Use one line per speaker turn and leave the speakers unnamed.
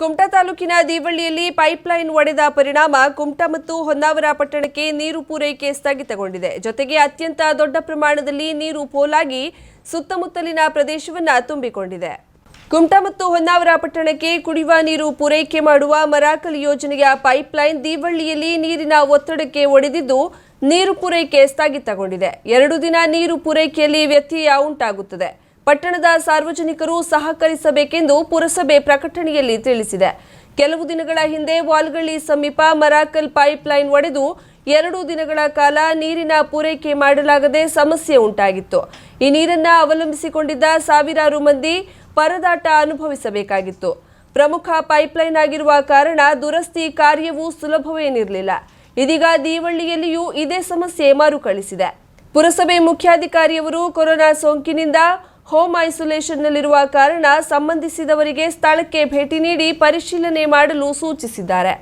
ಕುಮಟಾ ತಾಲೂಕಿನ ದೀವಳ್ಳಿಯಲ್ಲಿ ಪೈಪ್ಲೈನ್ ಒಡೆದ ಪರಿಣಾಮ ಕುಮಟಾ ಮತ್ತು ಹೊನ್ನಾವರ ಪಟ್ಟಣಕ್ಕೆ ನೀರು ಪೂರೈಕೆ ಸ್ಥಗಿತಗೊಂಡಿದೆ. ಜೊತೆಗೆ ಅತ್ಯಂತ ದೊಡ್ಡ ಪ್ರಮಾಣದಲ್ಲಿ ನೀರು ಪೋಲಾಗಿ ಸುತ್ತಮುತ್ತಲಿನ ಪ್ರದೇಶವನ್ನು ತುಂಬಿಕೊಂಡಿದೆ. ಕುಮಟಾ ಮತ್ತು ಹೊನ್ನಾವರ ಪಟ್ಟಣಕ್ಕೆ ಕುಡಿಯುವ ನೀರು ಪೂರೈಕೆ ಮಾಡುವ ಮರಾಕಲ್ ಯೋಜನೆಯ ಪೈಪ್ಲೈನ್ ದೀವಳ್ಳಿಯಲ್ಲಿ ನೀರಿನ ಒತ್ತಡಕ್ಕೆ ಒಡೆದಿದ್ದು ನೀರು ಪೂರೈಕೆ ಸ್ಥಗಿತಗೊಂಡಿದೆ. 2 ದಿನ ನೀರು ಪೂರೈಕೆಯಲ್ಲಿ ವ್ಯತ್ಯಯ ಉಂಟಾಗುತ್ತದೆ. ಪಟ್ಟಣದ ಸಾರ್ವಜನಿಕರು ಸಹಕರಿಸಬೇಕೆಂದು ಪುರಸಭೆ ಪ್ರಕಟಣೆಯಲ್ಲಿ ತಿಳಿಸಿದೆ. ಕೆಲವು ದಿನಗಳ ಹಿಂದೆ ವಾಲ್ಗಳ್ಳಿ ಸಮೀಪ ಮರಾಕಲ್ ಪೈಪ್ಲೈನ್ ಒಡೆದು 2 ದಿನಗಳ ಕಾಲ ನೀರಿನ ಪೂರೈಕೆ ಮಾಡಲಾಗದೆ ಸಮಸ್ಯೆ ಉಂಟಾಗಿತ್ತು. ಈ ನೀರನ್ನು ಅವಲಂಬಿಸಿಕೊಂಡಿದ್ದ ಸಾವಿರಾರು ಮಂದಿ ಪರದಾಟ ಅನುಭವಿಸಬೇಕಾಗಿತ್ತು. ಪ್ರಮುಖ ಪೈಪ್ಲೈನ್ ಆಗಿರುವ ಕಾರಣ ದುರಸ್ತಿ ಕಾರ್ಯವೂ ಸುಲಭವೇನಿರಲಿಲ್ಲ. ಇದೀಗ ದೀವಳ್ಳಿಯಲ್ಲಿಯೂ ಇದೇ ಸಮಸ್ಯೆ ಮರುಕಳಿಸಿದೆ. ಪುರಸಭೆ ಮುಖ್ಯಾಧಿಕಾರಿಯವರು ಕೊರೋನಾ ಸೋಂಕಿನಿಂದ ಹೋಮ್ ಐಸೋಲೇಷನ್ನಲ್ಲಿರುವ ಕಾರಣ ಸಂಬಂಧಿಸಿದವರಿಗೆ ಸ್ಥಳಕ್ಕೆ ಭೇಟಿ ನೀಡಿ ಪರಿಶೀಲನೆ ಮಾಡಲು ಸೂಚಿಸಿದ್ದಾರೆ.